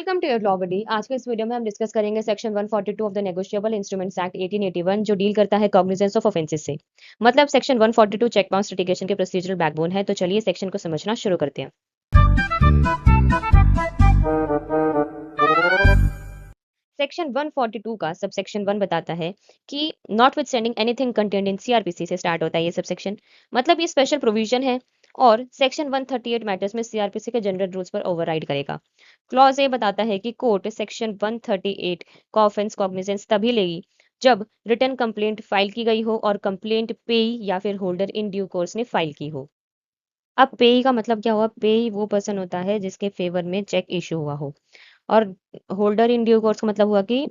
Welcome to your law बडी। आज के इस वीडियो में हम डिस्कस करेंगे section 142 of the negotiable instruments act 1881 जो डील करता है कॉग्निजेंस ऑफ ऑफेंसेस से। मतलब सेक्शन 142 चेक बाउंस लिटिगेशन के प्रोसीजरल बैकबोन है। तो चलिए सेक्शन को समझना शुरू करते हैं। सेक्शन 142 का सबसेक्शन 1 बताता है कि notwithstanding anything contained in CrPC से स्टार्ट होता है ये सबसेक्शन। मतलब ये स्पेशल प्रोविजन है और सेक्शन 138 मैटर्स में सीआरपीसी के जनरल रूल्स पर ओवरराइड करेगा। क्लॉज ए बताता है कि कोर्ट सेक्शन 138 का ऑफेंस कॉग्निजेंस तभी लेगी जब रिटर्न कंप्लेंट फाइल की गई हो और कंप्लेंट पेई या फिर होल्डर इन ड्यू कोर्स ने फाइल की हो। अब पेई का मतलब क्या हुआ? पेई वो पर्सन होता है जिसके फेवर में चेक इशू हुआ हो, और होल्डर इन ड्यू कोर्स का मतलब हुआ कि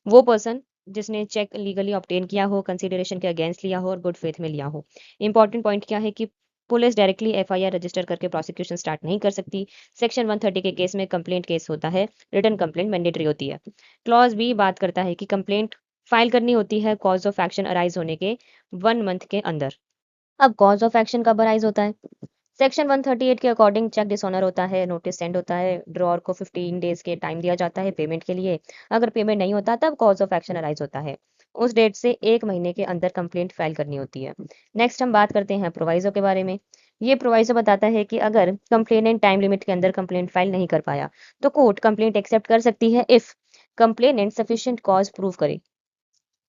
वो पर्सन जिसने चेक लीगली ऑब्टेन किया हो, कंसीडरेशन के अगेंस्ट लिया हो और गुड फेथ में लिया हो। इंपॉर्टेंट पॉइंट क्या है कि पुलिस डायरेक्टली एफआईआर रजिस्टर करके प्रोसिक्यूशन स्टार्ट नहीं कर सकती। सेक्शन 130 के केस में कंप्लेंट केस होता है, रिटर्न कंप्लेंट मैंडेटरी होती है। क्लॉज बी बात करता है कि कंप्लेंट फाइल करनी होती है कॉज ऑफ एक्शन अराइज होने के 1 मंथ के अंदर। अब कॉज ऑफ एक्शन कब अराइज होता है? सेक्शन 138 के अकॉर्डिंग चेक डिसऑनर होता है, नोटिस सेंड होता है, ड्रॉर को 15 डेज के टाइम दिया जाता है पेमेंट के लिए। अगर पेमेंट नहीं होता तब कॉज ऑफ एक्शन अराइज होता है। उस डेट से 1 महीने के अंदर कंप्लेंट फाइल करनी होती है। नेक्स्ट हम बात करते हैं प्रोवाइजो के बारे में। ये प्रोवाइजो बताता है कि अगर कंप्लेनेंट टाइम लिमिट के अंदर कंप्लेंट फाइल नहीं कर पाया तो कोर्ट कंप्लेंट एक्सेप्ट कर सकती है if complainant sufficient cause prove करे।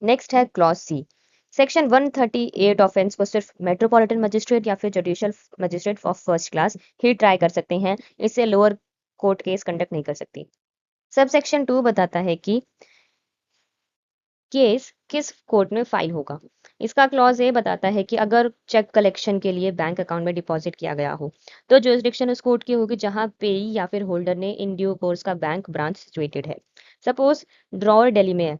नेक्स्ट है क्लॉज सी। सेक्शन 138 ऑफेंस को सिर्फ मेट्रोपॉलिटन मजिस्ट्रेट या फिर judicial magistrate of first class he try कर सकते हैं, इससे लोअर कोर्ट केस कंडक्ट नहीं कर सकती। सब सेक्शन 2 बताता है कि केस किस कोर्ट में फाइल होगा। इसका क्लॉज ये बताता है कि अगर चेक कलेक्शन के लिए बैंक अकाउंट में डिपॉजिट किया गया हो तो जुरिसडिक्शन उस कोर्ट की होगी जहां पेई या फिर होल्डर ने इन ड्यू कोर्स का बैंक ब्रांच सिचुएटेड है। सपोज ड्रॉअर दिल्ली में है,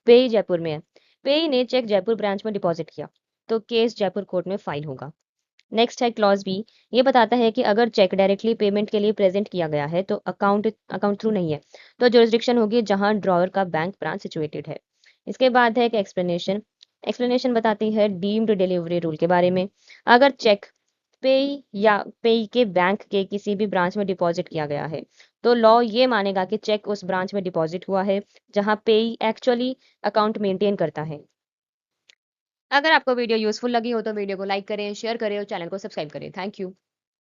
पेई जयपुर में है। पेई ने चेक जयपुर ब्रांच में डिपॉजिट किया तो केस जयपुर कोर्ट में फाइल होगा। नेक्स्ट है क्लॉज बी। ये बताता है कि अगर चेक डायरेक्टली पेमेंट के लिए प्रेजेंट किया गया है तो अकाउंट अकाउंट थ्रू नहीं है, तो जुरिसडिक्शन होगी जहां ड्रॉअर का बैंक ब्रांच सिचुएटेड है। इसके बाद है एक एक्सप्लेनेशन। एक्सप्लेनेशन बताती है डीम्ड डिलीवरी रूल के बारे में। अगर चेक पेई या पेई के बैंक के किसी भी ब्रांच में डिपॉजिट किया गया है तो लॉ ये मानेगा कि चेक उस ब्रांच में डिपॉजिट हुआ है जहां पेई एक्चुअली अकाउंट मेंटेन करता है। अगर आपको वीडियो यूजफुल लगी हो तो वीडियो को लाइक करें, शेयर करें और चैनल को सब्सक्राइब करें। Thank you.